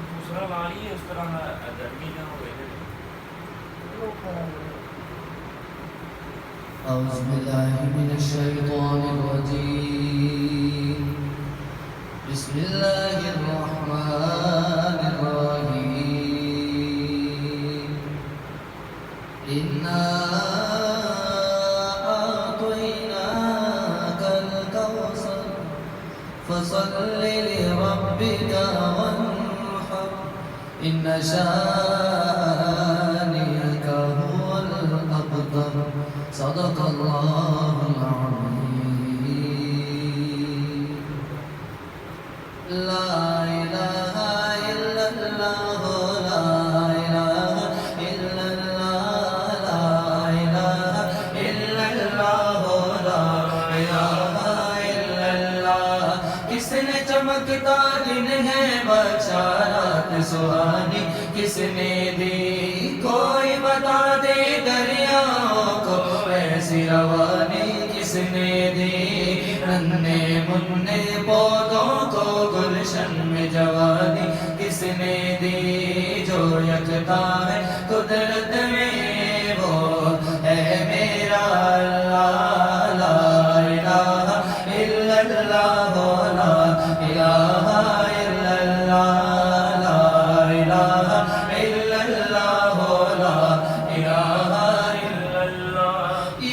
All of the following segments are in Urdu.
دوسرا لا لیے اس طرح گرمی نہ ہوئے. أعوذ بالله من الشيطان الرجيم. بسم الله الرحمن الرحيم. إنا أعطيناك الكوثر فصل لربك وانحر إن شانئك هو الأبتر. صدق الله العظيم. لا إله إلا الله لا إله إلا الله لا إله إلا الله لا إله إلا الله. کس نے چمکتا دن ہے بشارات سہانی کس نے دی کوئی بتا دے دریاؤں کو ایسی روانی کس نے دی ننھے منھے پودوں کو گلشن میں جوانی کس نے دی جو یکتا ہے قدرت میں وہ ہے میرا اللہ. لا الہ الا اللہ لا الہ الا اللہ لا الہ الا اللہ لا الہ الا اللہ.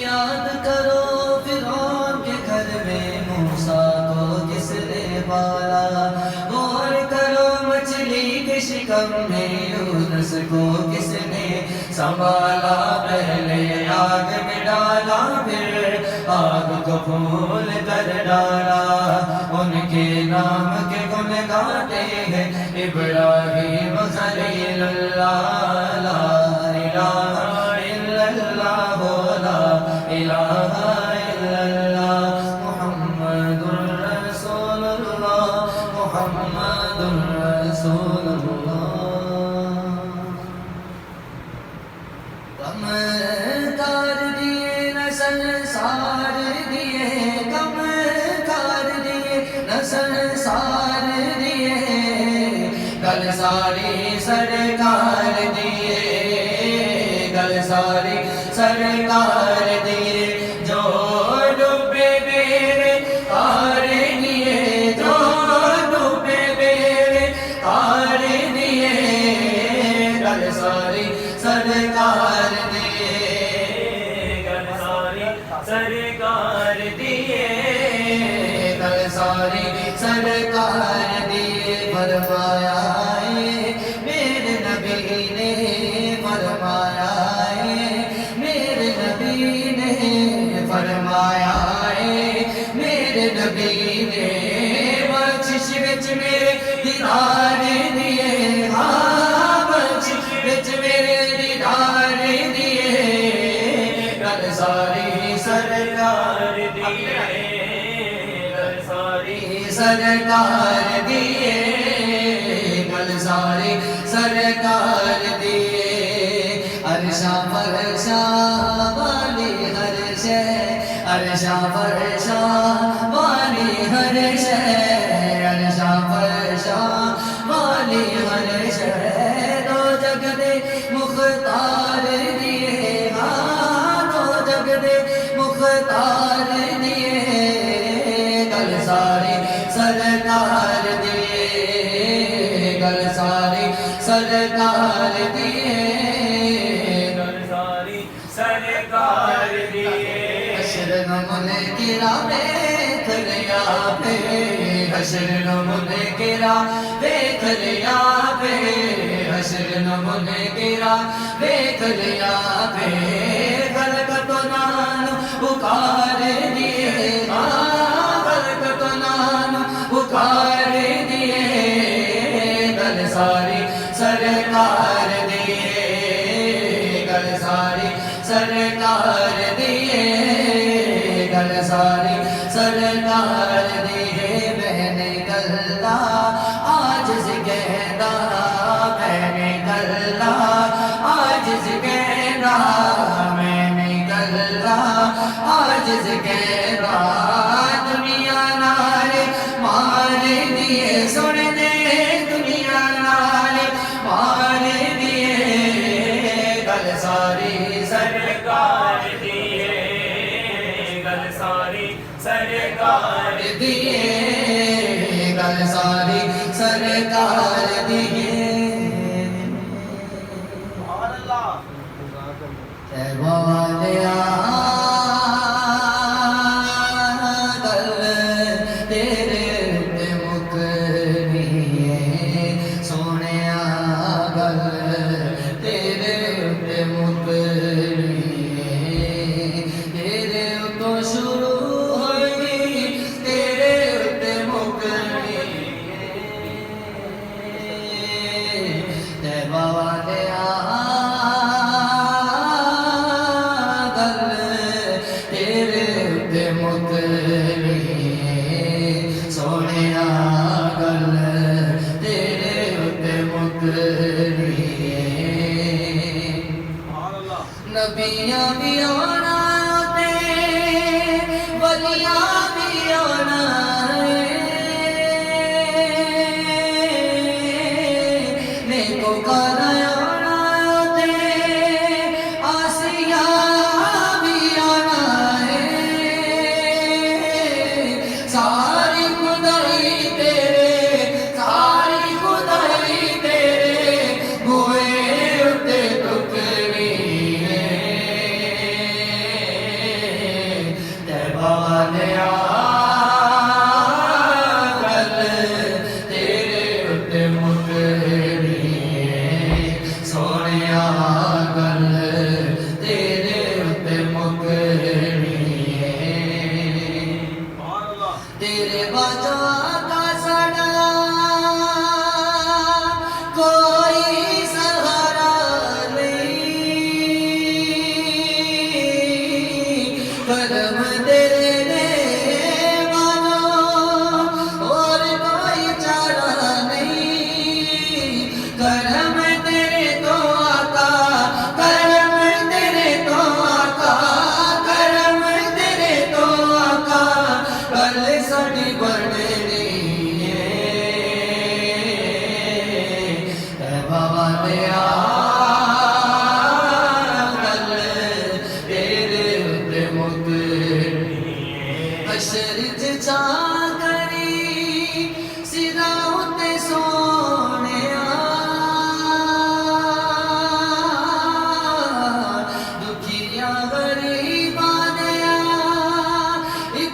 یاد کرو فرعون کے گھر میں موسیٰ کو کس نے پالا. غور کرو مچھلی کے شکم میں یونس کو کس نے سنبھالا. پہلے آگ میں ڈالا پھر آگ کو پھول کر ڈالا. ان کے نام کے گن گاتے ہیں ابراہیم خلیل اللہ. لا الہ الا اللہ لا الہ الا اللہ محمد رسول اللہ محمد رسول اللہ. کم کار دیے نسل سار دیے کم کار دیے نسل سار دیے گل ساری سرکار دیے گل ساری سرکار دیے جو ڈوبے میرے تار دیے جو ڈوبے میرے تار دیے گل ساری سرکار دیے گل ساری سرکار دیے گل ساری سرکار دیے. فرمایا میرے نبی نے فرمایا میرے نبی نے فرمایا میرے نبی نے بخشش وچ میرے دیدار دیے. ہاں بخشش وچ میرے دیدار دیے گل ساری سرکار دیے گل ساری سرکار دیے گل ساری سرکار دیے. عرشاں فرشاں والی ہر شے عرشاں فرشاں والی ہر شے عرشاں فرشاں والی ہر شے دو جگ دے مختار دیے. ہاں دو جگ دے مختار دیے گل ساری سرکار دیے گل ساری سرکار دیے گل ساری سرکار دیے. حشر منکرا دیکھ لیا پہ حشر منکرا دیکھ لیا پہ حشر منکرا دیکھ لیا پہ خلقت نان پکار دیے. خلقت نان پکار دیے گل ساری سرکار دیے گل ساری سرکار دیے گل ساری سرکار دیے. اللہ عاجز کہنا دنیا نال مار دیے سن دے دنیا نال مار دیے گل ساری سرکار دیے گل ساری سرکار دیے گل ساری سرکار دیے والیا گل تیرے تے مکنی سونیا گل تیرے تے مکنی تیرے تو شروع ہوئی تیرے تے مکنی تے والیا سونیا گل تیرے اتے مکری نبیاں بھی آنا تے ولیاں بھی آنا نیکوکار آنا تے آسیاں بھی آنا ساری خدائی تیرے ساری خدائی تیرے ہوئے اتے ٹکڑی تے والیا گل تیرے اتے مکری سونیا گل تیرے اتے مکری تیرے بجا کا سڑا کوئی سہارا نہیں کرم تیرے نے مانو اور کوئی چارہ نہیں کرم تیرے تو آقا کرم تیرے تو آقا کرم تیرے تو آقا گل ساڈی بڑھنی ہے بابا دیا گل تیرے اتے مکری حشر چا کری سیدھا اتے سونیا دکھیا غریباں دیا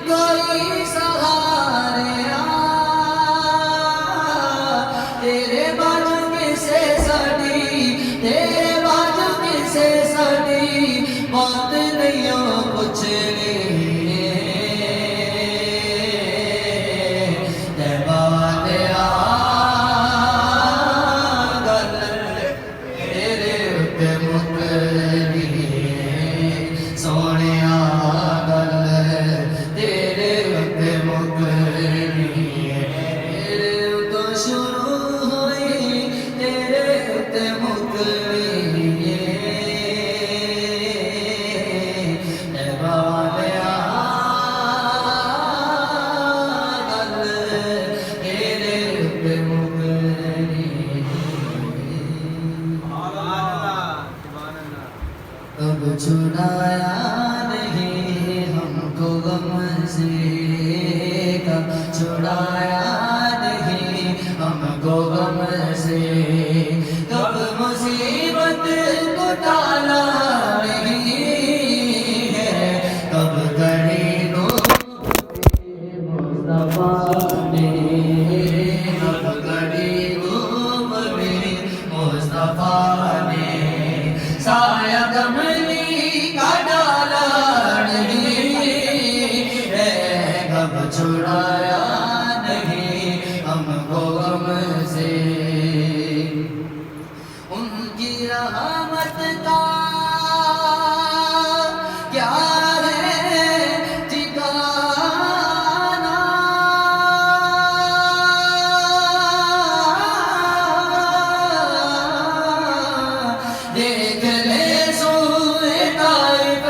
کوئی سہاریا تیرے باجو میں سے ساڈی تیرے باجو میں سے ساڈی بات نہیں پوچھنی تے والیا گل تیرے اتے مکری سونیا گل تیرے اتے مکری تیرے تو شروع ہوئی تیرے اتے مکری تے والیا گل تیرے اتے مکری کب چھڑایا نہیں ہم کو غم سے کب چھڑایا نہیں ہم کو غم سے کب مصیبت کو ٹالا نہیں ہے کب گھڑی کو مصطفیٰ نے کب گھڑی کو مصطفیٰ نے سایہ کملی کا ڈالا نہیں ہے کب چھڑایا نہیں ہم کو غم سے ان کی رحمت کا کیا ہے ٹھکانہ دیکھ لے سوئے طائف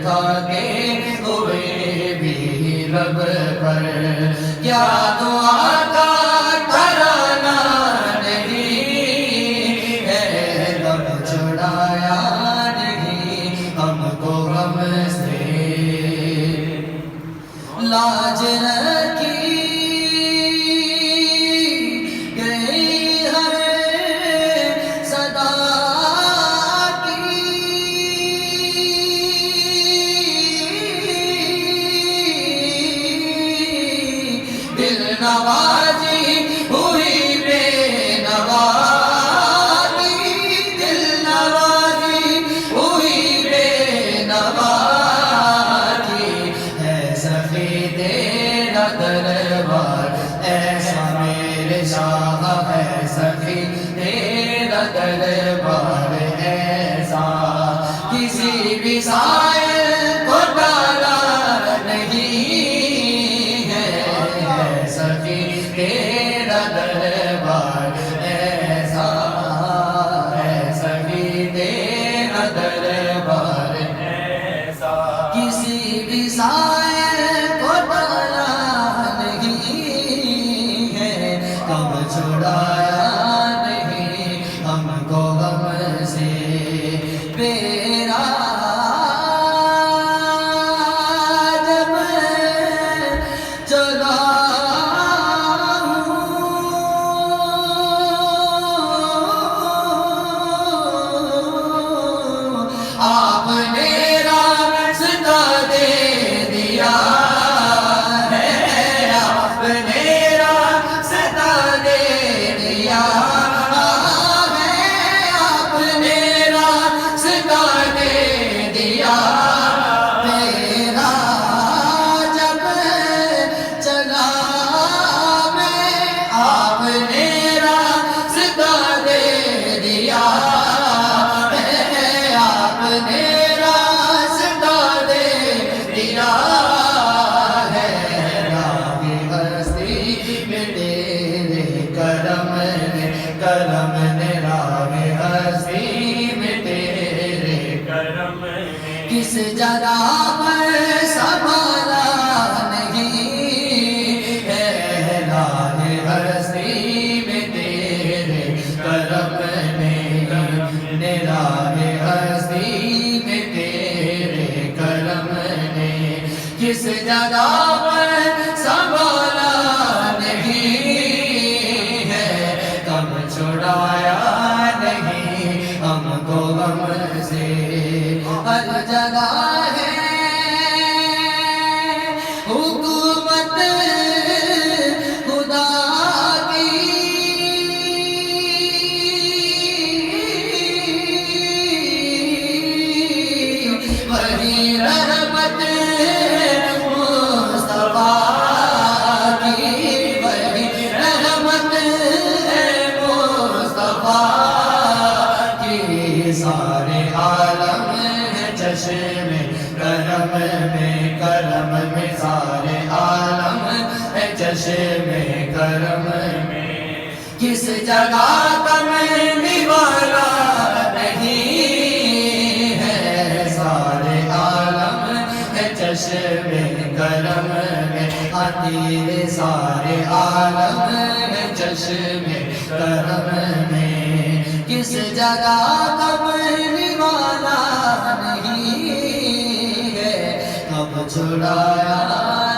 صدقہ کے ہوئے بھی لب پر کیا دعا کا ترانہ نہیں ہے غم چھڑایا نہیں ہم کو غم سے لاج رکھی گئی ہر صدا کی دل نوازی ہوئی بے نوازی دل نوازی ہوئی بے نوازی ہے سخی تیرا دربار ایسا میرے شاہ ہے سخی تیرا دربار ایسا کسی بھی سائل کو ڈالا نہیں ہے سخی تیرا دربار ایسا ہے سخی تیرا دربار ایسا کسی بھی سائل کو ڈالا نہیں ہے غم چھڑایا نہیں ہم کو غم سے میرا جب چلا آپ نے راستہ دے دیا ہے آپ نے راستہ دے دیا ہے آپ نے راستہ دے دیا میرا جب چلا میں آپ نے راستہ دے دیا آپ نے راستہ دے دیا ہے راہ ہستی میں تیرے کرم نے راہ ہستی میں تیرے کرم نے کس جگہ پر سنبھالا نہیں ہے راہ ہستی میں تیرے کرم نے راہ ہستی میں تیرے کرم نے کس جگہ پر سنبھالا نہیں ہے غم چھڑایا نہیں ہم کو غم سے ہر جگہ ہے حکومت خدا کی وہی رحمت مصطفیٰ کی وہی رحمت مصطفیٰ کی سارے عالم ہے چشم کرم میں سارے عالم ہے چشم کرم میں کس جگہ کملی والا نہیں ہے سارے عالم ہے چشم کرم میں تیرے سارے عالم ہے چشم کرم میں کس جگہ کملی والا نہیں ہے غم چھڑایا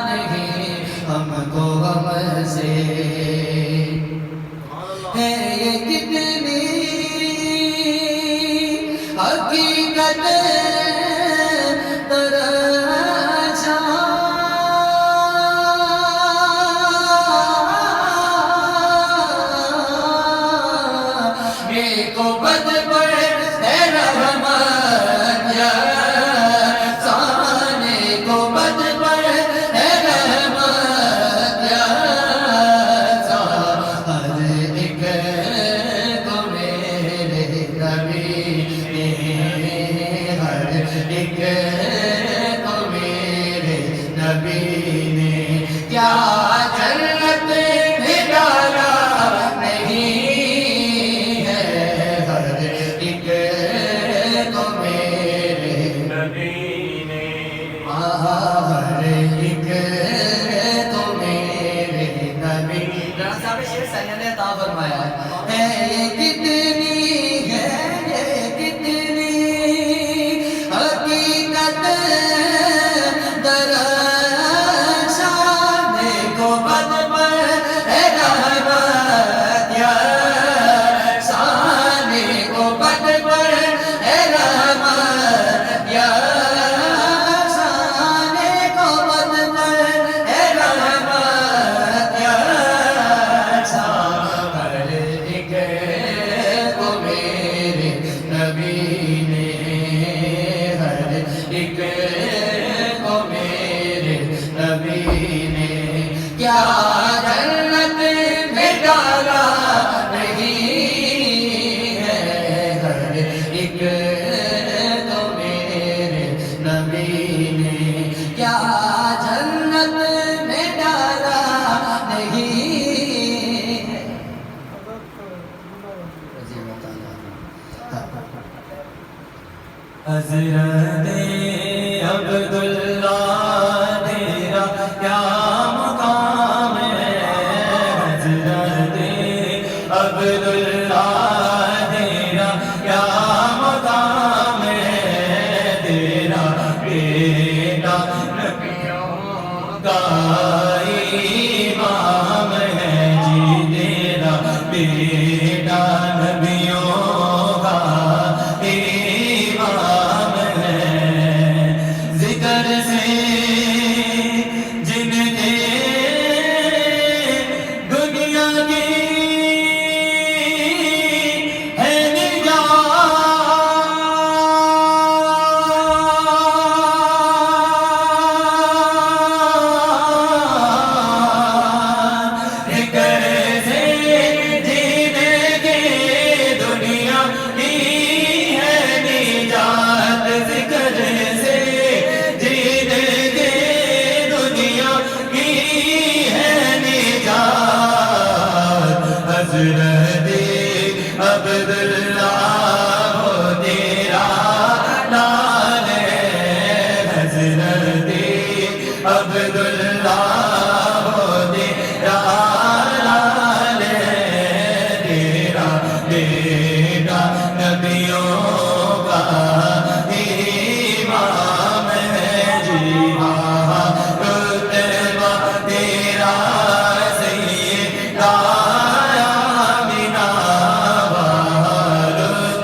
نہیں ہم کو غم سے ہے یہ کتنی حقیقت کو بد پڑے ہے رحمت یا سانے کو بد پڑے ہے رحمت یا سا ہر ایک کو میرے نبی نے ہر ہر ایک تو میرے نبی. رانا صاحب شیر سینہ نے عطا فرمایا ہے یہ کتنی حقیقت در شان کو بد پر اے رحمت یا شان کو بد پر اے رحمت یا شان کو بد پر اے رحمت یا شان ہر ایک کو میرے نبی نے ہر ایک کو میرے نبی نے کیا جنت میں ڈالا نہیں ہے ہر ایک کو میرے نبی نے کیا جنت میں ڈالا نہیں ہے. حضرت عبداللہ تیرا کیا مقام ہے. حضرت عبداللہ تیرا کیا مقام ہے. تیرا بیٹا نبیوں کا امام ہے جی. تیرا بیٹا نبیوں کا امام ہے. ذکر سے جن کے دنیا کی ہے نجات. ذکر سے جن کے دنیا کی ہے نجات. ذکر سے جن کے دنیا کی ہے نجات. حضرت عبداللہ وہ تیرا نام ہے. حضرت عبداللہ وہ تیرا نام ہے. تیرا بیٹا نبیوں کا امام ہے جی. رتبہ تیرا سیدہ آمینہ.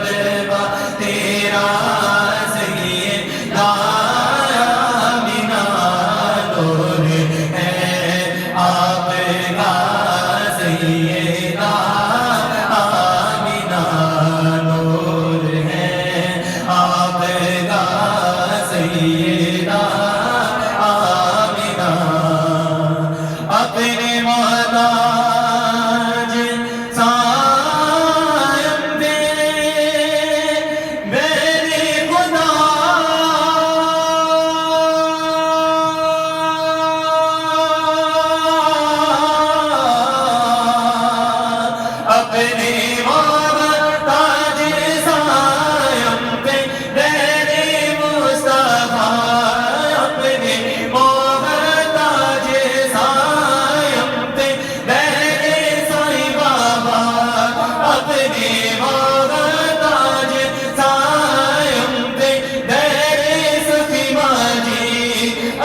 رتبہ تیرا سیدہ آمینہ. نور ہے آپ کا سیدہ آمینہ. نور ہے آپ کا سیدہ آمینہ. اپنے محتاج سائم دے میرے خدا. اپنے محتاج سائم دے میرے مصطفیٰ. اپنے محتاج سائم دے میرے سائیں بابا. اپنے محتاج سائم دے میرے سخی ماجی.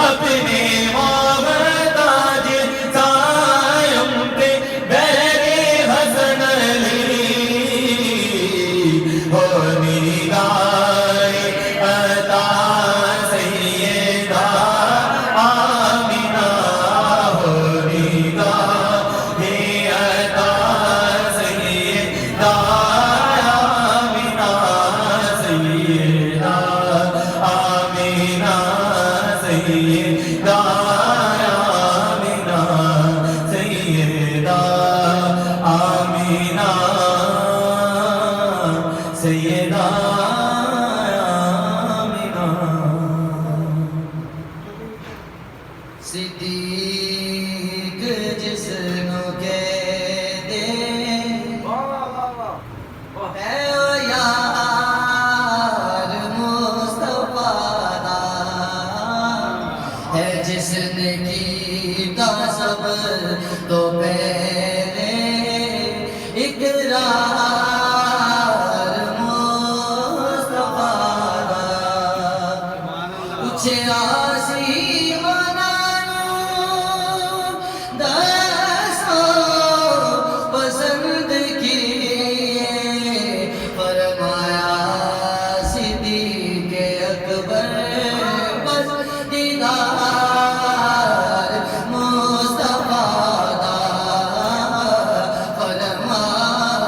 اپنے محتاج سائم دے میرے حسن علی. ہو نگاہ عطا سیدہ آمینہ. ہو نگاہ عطا سیدہ آمینہ. سیدہ آمینہ. سیدہ آمینہ. سیدہ آمینہ. سیدہ آمینہ. صدیق جس نو کہتے اے او یار مصطفیٰ دا. جس نے کیتا صبر تو پہلے اقرار مصطفیٰ دا اچھے آسمانوں دسو پسند کیے فرمایا صدیق اکبر بس دیدار مصطفیٰ دا فرمایا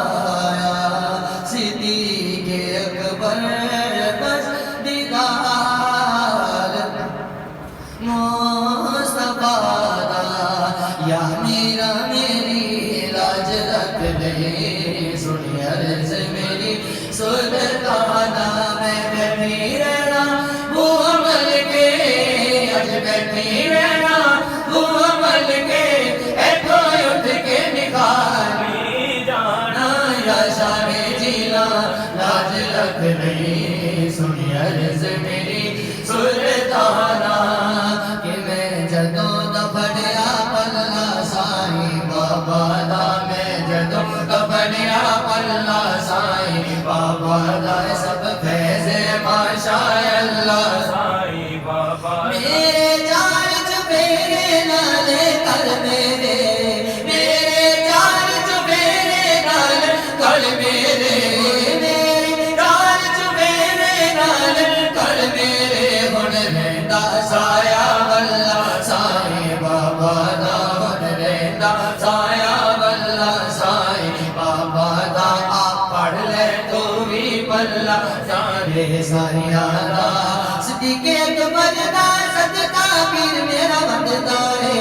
صدیق اکبر بس دیدار مصطفیٰ دا یا میرا میری لاج رکھ دے سنی عرض میری سلطانہ میں بیٹھی رہنا وہ عمل کے اج بیٹھی رہنا وہ عمل کے ایتھو اٹھ کے نکھاری جانا یا شاہ جینا لاج رکھ دے سنی عرض میری سلطانہ کہ میں جدوں دا پڑیا پلہ سائیں بابا دا میں جدوں دا پڑیا پلہ سائیں بابا دا سب فیض ماشاء اللہ سائی بابا میرے جان چپیرے نالے کر میرے میرے جان چپیرے نالے کر میرے میرے جان چپیرے نالے کر میرے ہن رہندا سایہ اللہ سائیں بابا دا ہن رہندا سایہ اللہ سائیں بابا دا آپ پڑھ لے تو بھی پلہ سارے سایہ دا صدیق اکبر دا صدقہ پیر میرا وڈدا ہے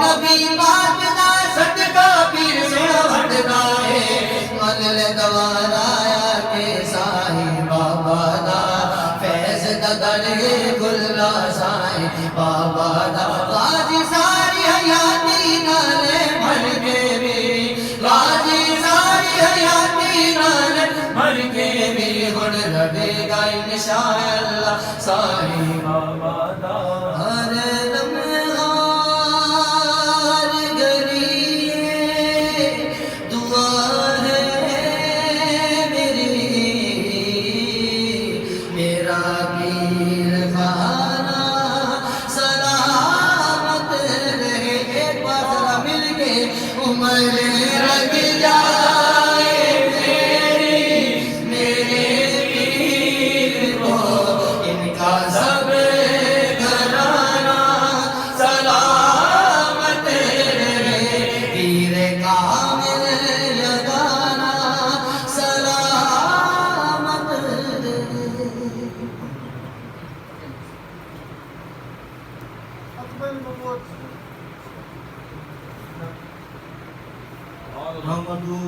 نبی پاک دا صدقہ پیر میرا وڈدا ہے من لے دوار آیا کہ سائیں بابا دا فیض دا درگے گلہ سائیں بابا دا غازی ساری حیاتی نالے مر کے بھی غازی ساری حیاتی نالے مر کے بھی ہن رہے گا انشاءاللہ سائیں بابا دا ہر لمحہ ہر گھڑی دعا ہے میری میرا پیر خانہ سلامت رہے ایک بار ذرا مل کے عمر رنگ جائے میری میرے پیر کو ان کا سب گھرانہ سلامت رہے پیر کامل یگانہ سلامت رہے نحمده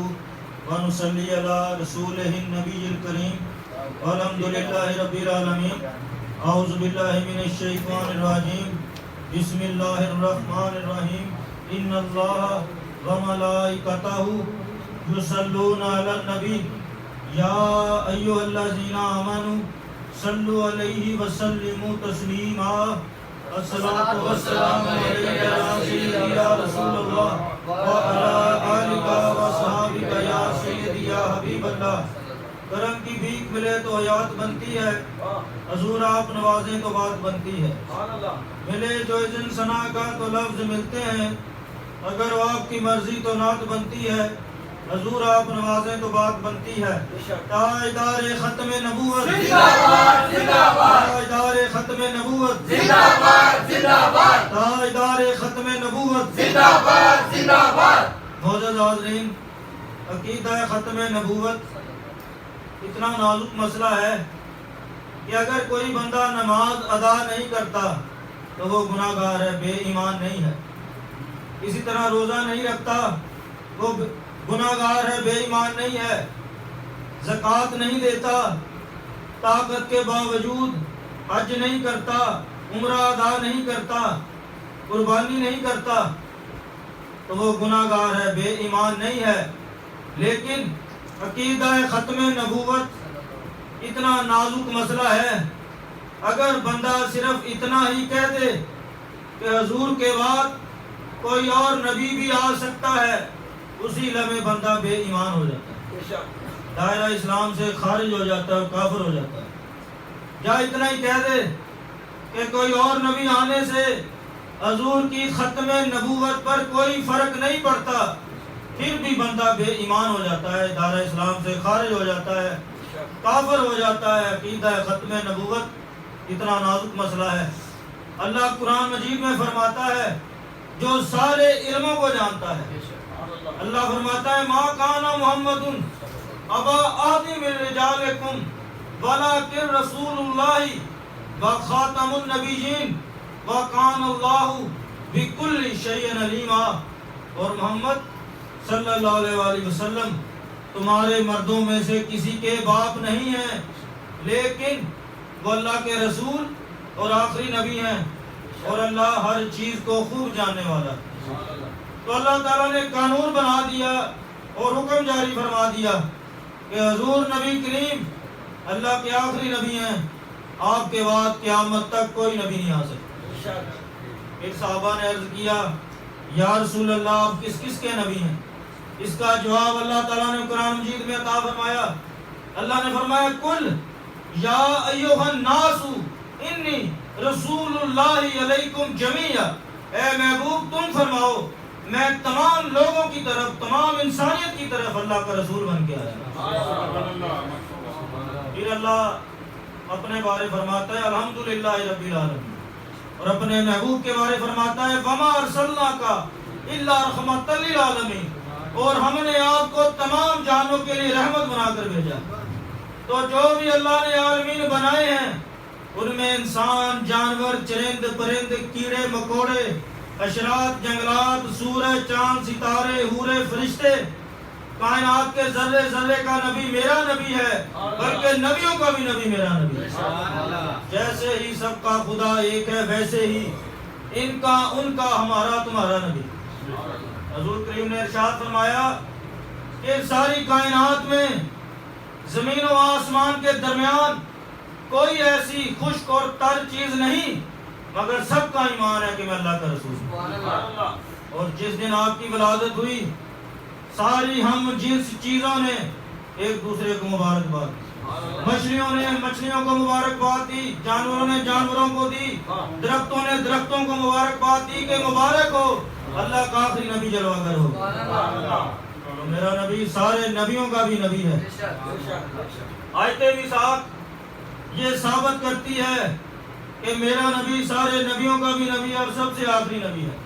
ونصلي على رسوله النبي الكريم والحمد لله رب العالمين اعوذ بالله من الشيطان الرجيم بسم الله الرحمن الرحيم ان الله وملائكته يصلون على النبي يا ايها الذين امنوا صلوا عليه وسلموا تسليما الصلاة والسلام عليك يا سيدي يا رسول الله وعلى آلك وصحابك يا سيدي يا حبيب اللہ کرم کی بھیک ملے تو حیات بنتی ہے حضور آپ نوازیں تو بات بنتی ہے ملے جو اذن ثنا کا تو لفظ ملتے ہیں اگر وہ آپ کی مرضی تو نعت بنتی ہے حضور آپ نوازیں تو بات بنتی ہے تاجدار ختم نبوت زندہ باد زندہ باد تاجدار ختم نبوت زندہ باد زندہ باد تاجدار ختم نبوت زندہ باد زندہ باد معزز حاضرین عقیدہ ختم نبوت اتنا نازک مسئلہ ہے کہ اگر کوئی بندہ نماز ادا نہیں کرتا تو وہ گناہ گار ہے، بے ایمان نہیں ہے. اسی طرح روزہ نہیں رکھتا وہ گناہ گار ہے، بے ایمان نہیں ہے. زکوٰۃ نہیں دیتا، طاقت کے باوجود حج نہیں کرتا، عمرہ ادا نہیں کرتا، قربانی نہیں کرتا تو وہ گناہ گار ہے، بے ایمان نہیں ہے. لیکن عقیدہ ختم نبوت اتنا نازک مسئلہ ہے، اگر بندہ صرف اتنا ہی کہہ دے کہ حضور کے بعد کوئی اور نبی بھی آ سکتا ہے، اسی لمحے بندہ بے ایمان ہو جاتا ہے، دائرہ اسلام سے خارج ہو جاتا ہے اور کافر ہو جاتا ہے۔ یا اتنا ہی کہہ دے کہ کوئی اور نبی آنے سے حضور کی ختم نبوت پر کوئی فرق نہیں پڑتا، پھر بھی بندہ بے ایمان ہو جاتا ہے، دائرہ اسلام سے خارج ہو جاتا ہے، کافر ہو جاتا ہے۔ عقیدہ ختم نبوت اتنا نازک مسئلہ ہے۔ اللہ قرآن مجید میں فرماتا ہے جو سارے علموں کو جانتا ہے، اللہ فرماتا ہے ما کان محمد ابا احد من رجالکم ولکن رسول اللہ و خاتم النبیین وکان اللہ بکل شیء علیما۔ اور محمد صلی اللہ علیہ وآلہ وسلم تمہارے مردوں میں سے کسی کے باپ نہیں ہیں، لیکن وہ اللہ کے رسول اور آخری نبی ہیں، اور اللہ ہر چیز کو خوب جاننے والا ہے۔ تو اللہ تعالیٰ نے قانون بنا دیا اور حکم جاری فرما دیا کہ حضور نبی کریم اللہ کے آخری نبی ہیں، آپ کے بعد قیامت تک کوئی نبی نہیں آ سکتا۔ ایک صحابہ نے عرض کیا یا رسول اللہ آپ کس کس کے نبی ہیں؟ اس کا جواب اللہ تعالیٰ نے قرآن مجید میں عطا فرمایا۔ اللہ نے فرمایا کل یا ایھا الناس انی رسول اللہ علیکم جمیعا، اے محبوب تم فرماؤ میں تمام لوگوں کی طرف، تمام انسانیت کی طرف اللہ کا رسول بن کے آیا۔ پھر اللہ اپنے بارے فرماتا ہے الحمدللہ رب العالمین، اور اپنے محبوب کے بارے فرماتا ہے وما ارسلناک الا رحمۃ للعالمین، اور ہم نے آپ کو تمام جہانوں کے لیے رحمت بنا کر بھیجا۔ تو جو بھی اللہ نے عالمین بنائے ہیں ان میں انسان، جانور، چرند پرند، کیڑے مکوڑے، حشرات، جنگلات، سورج، چاند، ستارے، حورے، فرشتے، کائنات کے ذرے ذرے کا نبی میرا نبی ہے، بلکہ نبیوں کا بھی نبی میرا نبی ہے۔ جیسے ہی سب کا خدا ایک ہے ویسے ہی ان کا ان کا ہمارا تمہارا نبی۔ حضور کریم نے ارشاد فرمایا کہ ساری کائنات میں زمین و آسمان کے درمیان کوئی ایسی خشک اور تر چیز نہیں مگر سب کا ایمان ہے کہ میں اللہ کا رسول ہوں۔ اور جس دن آپ کی ولادت ہوئی ساری ہم جنس چیزوں نے ایک دوسرے کو مبارکباد دی، مچھلیوں نے مچھلیوں کو مبارکباد دی، جانوروں نے جانوروں کو دی، درختوں نے درختوں کو مبارکباد دی کہ مبارک ہو اللہ کا آخری نبی جلوہ گر ہو۔ تو میرا نبی سارے نبیوں کا بھی نبی ہے۔ آیت میثاق یہ ثابت کرتی ہے کہ میرا نبی سارے نبیوں کا بھی نبی ہے اور سب سے آخری نبی ہے۔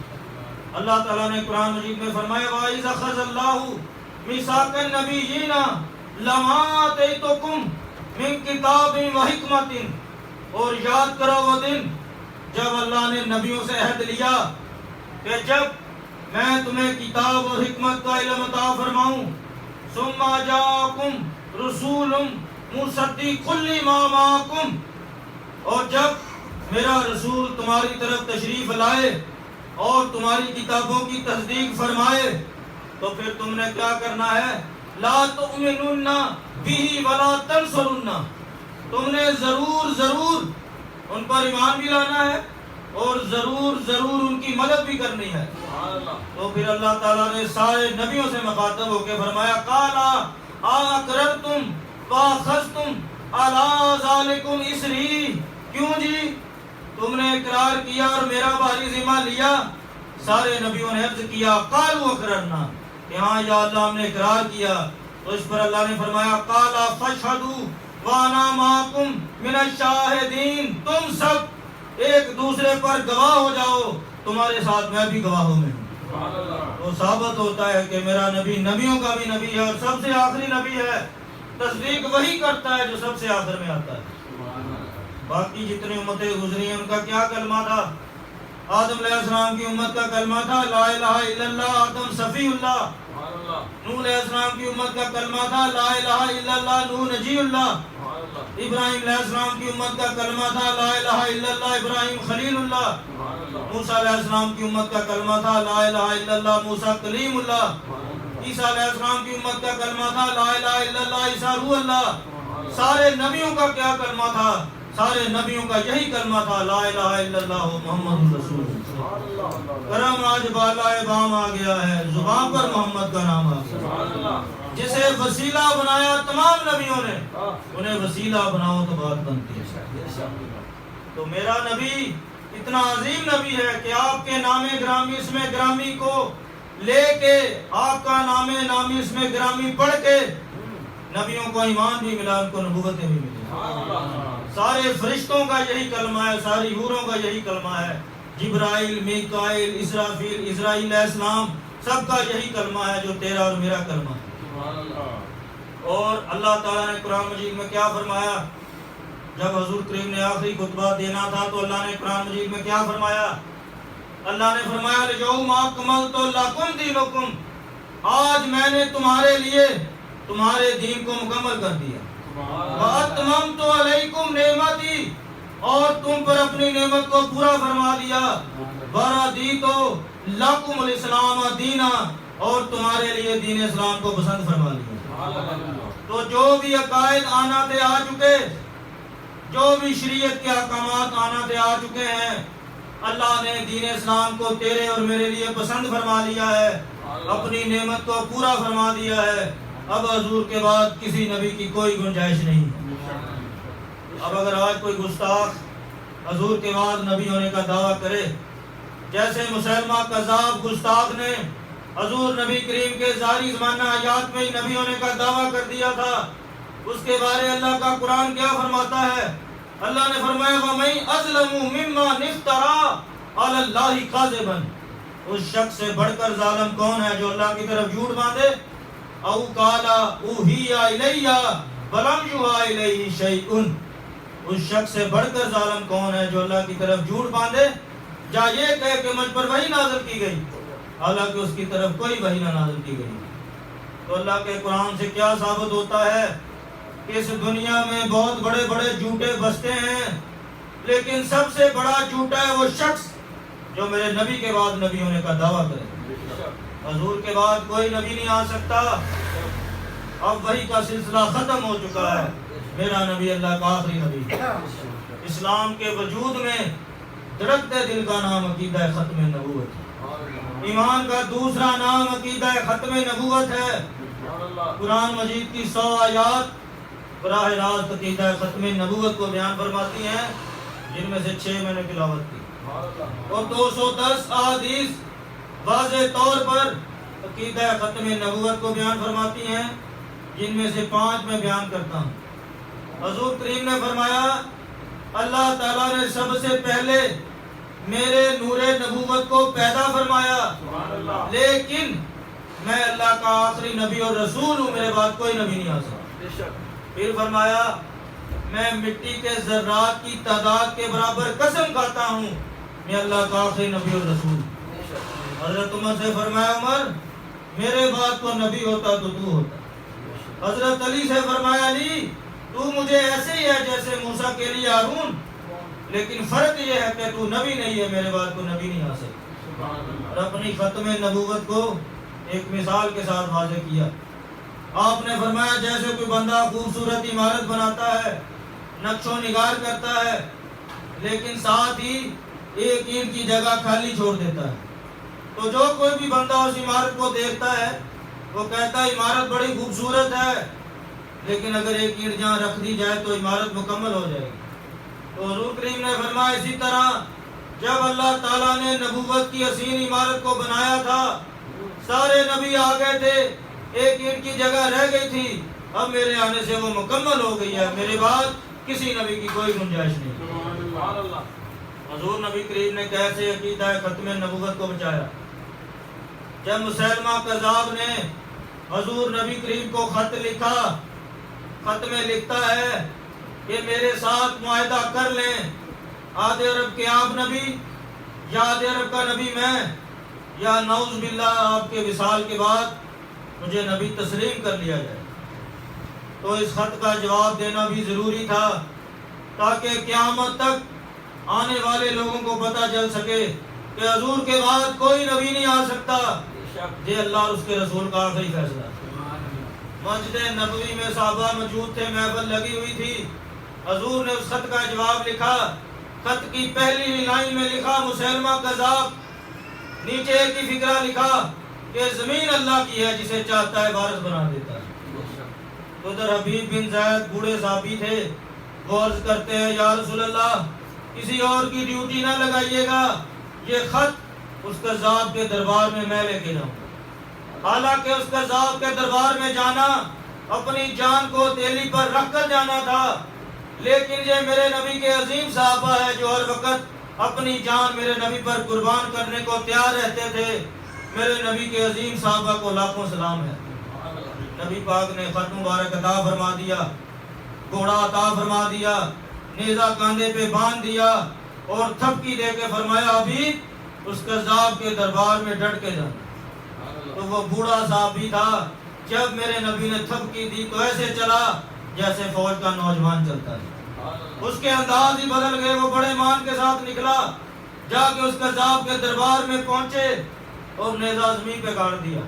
اللہ تعالیٰ نے قرآن مجید میں فرمایا وَإِذْ أَخَذَ اللَّهُ مِيثَاقَ النَّبِيِّينَ لَمَا آتَيْتُكُم مِّن كِتَابٍ وَحِكْمَةٍ، اور یاد کرو وہ دن جب اللہ نے نبیوں سے عہد لیا کہ جب میں تمہیں کتاب اور حکمت کا علم عطا فرماؤں، ثُمَّ جَاءَكُمْ رُسُولٌ مُصَدِّقٌ لِمَا مَعَكُمْ، اور جب میرا رسول تمہاری طرف تشریف لائے اور تمہاری کتابوں کی تصدیق فرمائے تو پھر تم نے کیا کرنا ہے؟ لا تؤمنن به ولا تنصرن، تم نے ضرور ان پر ایمان بھی لانا ہے اور ضرور ان کی مدد بھی کرنی ہے۔ تو پھر اللہ تعالیٰ نے سارے نبیوں سے مخاطب ہو کے فرمایا قالا اقررتم واخذتم علی ذالکم اسری، کیوں جی تم نے اقرار کیا اور میرا بھاری ذمہ لیا؟ سارے نبیوں نے عرض کیا قالوا اقررنا، کہ ہاں یا اللہ ہم نے اقرار کیا۔ تو اس پر اللہ نے فرمایا قالا فاشہدوا وانا معکم من الشاہدین، تم سب ایک دوسرے پر گواہ ہو جاؤ، تمہارے ساتھ میں بھی گواہوں میں ہوں۔ تو ثابت ہوتا ہے کہ میرا نبی نبیوں کا بھی نبی ہے اور سب سے آخری نبی ہے، تصدیق وہی کرتا ہے جو سب سے آخر میں آتا ہے۔ باقی جتنی امتیں گزری ہیں ان کا کیا کلمہ تھا؟ آدم علیہ السلام کی امت کا کلمہ تھا لا الہ الا اللہ، آدم صفی اللہ۔ نوح علیہ السلام کی امت کا کلمہ تھا لا الہ الا اللہ، نوح نجی اللہ۔ ابراہیم علیہ السلام کی امت کا کلمہ تھا لا الہ الا اللہ، ابراہیم خلیل اللہ۔ موسیٰ علیہ السلام کی امت کا کلمہ تھا لا الہ الا اللہ، موسیٰ کلیم اللہ۔ عیسیٰ علیہ السلام کی امت کا کلمہ تھا لا الہ الا اللہ، عیسیٰ روح اللہ۔ سارے نبیوں کا کیا کلمہ تھا؟ سارے نبیوں کا یہی کلمہ تھا، لا الہ الا اللہ محمد رسول اللہ۔ کرم آج بالائے بام آ گیا ہے، زبان پر محمد کا نام آ گیا۔ جسے وسیلہ بنایا تمام نبیوں نے، انہیں وسیلہ بناؤ تو بات بنتی ہے۔ تو میرا نبی اتنا عظیم نبی ہے کہ آپ کے نام گرامی اسم گرامی کو لے کے، آپ کا نام نامی اسم گرامی پڑھ کے نبیوں کو ایمان بھی ملا، ان کو نبوتیں بھی ملی۔ سارے فرشتوں کا یہی کلمہ ہے، ساری حوروں کا یہی کلمہ ہے، جبرائیل، میکائیل، اسرافیل، اسرائیل علیہ السلام، سب کا یہی کلمہ ہے جو تیرا اور میرا کلمہ ہے۔ اور اللہ تعالیٰ نے قرآن مجید میں کیا فرمایا؟ جب حضور کریم نے آخری خطبہ دینا تھا تو اللہ نے قرآن مجید میں کیا فرمایا؟ اللہ نے فرمایا اليوم اکملت لکم دینکم، آج میں نے تمہارے لیے تمہارے دین کو مکمل کر دیا۔ وَأَتْمَمْتُ عَلَيْكُمْ نِعْمَتِي، اور تم پر اپنی نعمت کو پورا فرما دیا۔ وَرَضِيتُ لَكُمُ الْإِسْلَامَ دِينًا، اور تمہارے لیے دین اسلام کو پسند فرما لیا۔ تو جو بھی عقائد آنا تھے آ چکے، جو بھی شریعت کے احکامات آنا تھے آ چکے ہیں، اللہ نے دین اسلام کو تیرے اور میرے لیے پسند فرما لیا ہے، اپنی نعمت کو پورا فرما دیا ہے۔ اب حضور کے بعد کسی نبی کی کوئی گنجائش نہیں۔ اب اگر آج کوئی گستاخ حضور کے بعد نبی ہونے کا دعویٰ کرے، جیسے مسلمہ کذاب گستاخ نے حضور نبی کریم کے ظاہری زمانہ حیات میں ہی نبی ہونے کا دعویٰ کر دیا تھا، اس کے بارے اللہ کا قرآن کیا فرماتا ہے؟ اللہ نے فرمایا وَمَنْ أَظْلَمُ مِمَّنِ افْتَرَىٰ عَلَى اللَّهِ كَاذِبًا، اس شخص سے بڑھ کر ظالم کون ہے جو اللہ کی طرف جھوٹ باندھے؟ او قال اوحی الی ولم یوحى الیہ شیء، اس شخص سے بڑھ کر ظالم کون ہے جو اللہ کی طرف جھوٹ باندھے، جا یہ کہے کہ مجھ پر وحی نازل کی گئی حالانکہ اس کی طرف کوئی وحی نہ نازل کی گئی۔ تو اللہ کے قرآن سے کیا ثابت ہوتا ہے کہ اس دنیا میں بہت بڑے بڑے جھوٹے بستے ہیں، لیکن سب سے بڑا جھوٹا ہے وہ شخص جو میرے نبی کے بعد نبی ہونے کا دعویٰ کرے۔ حضور کے بعد کوئی نبی نہیں آ سکتا، اب وحی کا سلسلہ ختم ہو چکا ہے، میرا نبی اللہ کا آخری نبی۔ اسلام کے وجود میں دھڑکتے دل کا نام عقیدہ ختم نبوت ہے، ایمان کا دوسرا نام عقیدہ ختم نبوت ہے۔ قرآن مجید کی 100 آیات براہ راست عقیدہ ختم نبوت کو بیان فرماتی ہیں، جن میں سے 6 میں نے تلاوت کی، اور 210 احادیث واضح طور پر عقیدہ ختم نبوت کو بیان فرماتی ہیں، جن میں سے 5 میں بیان کرتا ہوں۔ حضور کریم نے فرمایا اللہ تعالیٰ نے سب سے پہلے میرے نور نبوت کو پیدا فرمایا، لیکن میں اللہ کا آخری نبی اور رسول ہوں، میرے بعد کوئی نبی نہیں آ سکتا۔ پھر فرمایا میں مٹی کے ذرات کی تعداد کے برابر قسم کھاتا ہوں، میں اللہ کا آخری نبی اور رسول ہوں۔ حضرت عمر سے فرمایا عمر میرے بعد کو نبی ہوتا تو تو ہوتا۔ حضرت علی سے فرمایا علی تو مجھے ایسے ہی ہے جیسے موسیٰ کے لیے ہارون، لیکن فرق یہ ہے کہ تو نبی نہیں ہے، میرے بعد کو نبی نہیں آ سکتا۔ اور اپنی ختم نبوت کو ایک مثال کے ساتھ واضح کیا۔ آپ نے فرمایا جیسے کوئی بندہ خوبصورت عمارت بناتا ہے، نقش و نگار کرتا ہے، لیکن ساتھ ہی ایک اینٹ کی جگہ خالی چھوڑ دیتا ہے، تو جو کوئی بھی بندہ اس عمارت کو دیکھتا ہے وہ کہتا ہے عمارت بڑی خوبصورت ہے، لیکن اگر ایک اینٹ جہاں رکھ دی جائے تو عمارت مکمل ہو جائے گی۔ تو حضور کریم نے فرمایا اسی طرح جب اللہ تعالیٰ نے نبوت کی حسین عمارت کو بنایا تھا، سارے نبی آ گئے تھے، ایک اینٹ کی جگہ رہ گئی تھی، اب میرے آنے سے وہ مکمل ہو گئی ہے، میرے بعد کسی نبی کی کوئی گنجائش نہیں۔ حضور نبی کریم نے کیسے عقیدہ ختم نبوت کو بچایا؟ جب مسلمہ کذاب نے حضور نبی کریم کو خط لکھا، خط میں لکھتا ہے کہ میرے ساتھ معاہدہ کر لیں، آدھے عرب کے آپ نبی یا آدھے عرب کا نبی میں، یا نعوذ باللہ آپ کے وصال کے بعد مجھے نبی تسلیم کر لیا جائے۔ تو اس خط کا جواب دینا بھی ضروری تھا تاکہ قیامت تک آنے والے لوگوں کو پتہ چل سکے کہ حضور کے بعد کوئی نبی نہیں آ سکتا، یہ اللہ اور اس کے رسول کا آخری فیصلہ۔ مسجد نبوی میں صحابہ موجود تھے، محفل لگی ہوئی تھی، حضور نے اس خط کا جواب لکھا. خط کی پہلی لائن میں لکھا مسیلمہ کذاب. نیچے ایک ہی فقرہ لکھا کہ زمین اللہ کی ہے، جسے چاہتا ہے وارث بنا دیتا ہے. ادھر حبیب بن زید بوڑھے صحابی تھے، وہ عرض کرتے ہیں یا رسول اللہ کسی اور کی ڈیوٹی نہ لگائیے گا، یہ خط اس قذاب کے دربار میں لے کے جاؤں. حالانکہ اس قذاب کے دربار میں جانا اپنی جان کو تیلی پر رکھ کر جانا تھا، لیکن یہ میرے نبی کے عظیم صحابہ ہے جو ہر وقت اپنی جان میرے نبی پر قربان کرنے کو تیار رہتے تھے. میرے نبی کے عظیم صحابہ کو لاکھوں سلام ہے. نبی پاک نے خط مبارک عطا فرما دیا، گھوڑا عطا فرما دیا، نیزہ کاندھے پہ باندھ دیا اور تھپکی دے کے فرمایا حبیب اس قذاب کے دربار میں ڈٹ کے جانا. تو وہ بوڑھا صحابی تھا، جب میرے نبی نے تھپکی دی تو ایسے چلا جیسے فوج کا نوجوان چلتا ہے. اس کے انداز ہی بدل گئے. وہ بڑے مان کے ساتھ نکلا، جا کے اس قذاب کے دربار میں پہنچے اور نیزہ زمین پہ گاڑ دیا.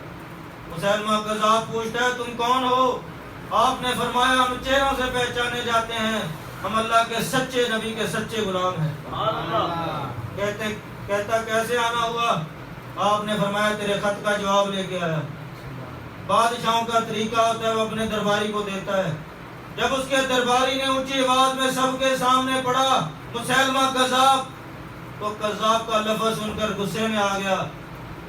مسیلمہ کذاب پوچھتا ہے تم کون ہو؟ آپ نے فرمایا ہم چہروں سے پہچانے جاتے ہیں، ہم اللہ کے سچے نبی کے سچے غلام ہیں. کہتا کیسے آنا ہوا؟ آپ نے فرمایا تیرے خط کا جواب لے کے آیا. بادشاہوں کا طریقہ ہوتا ہے وہ اپنے درباری کو دیتا ہے. جب اس کے درباری نے اونچی آواز میں سب کے سامنے پڑھا مسیلمہ کذاب، تو کذاب کا لفظ سن کر غصے میں آ گیا.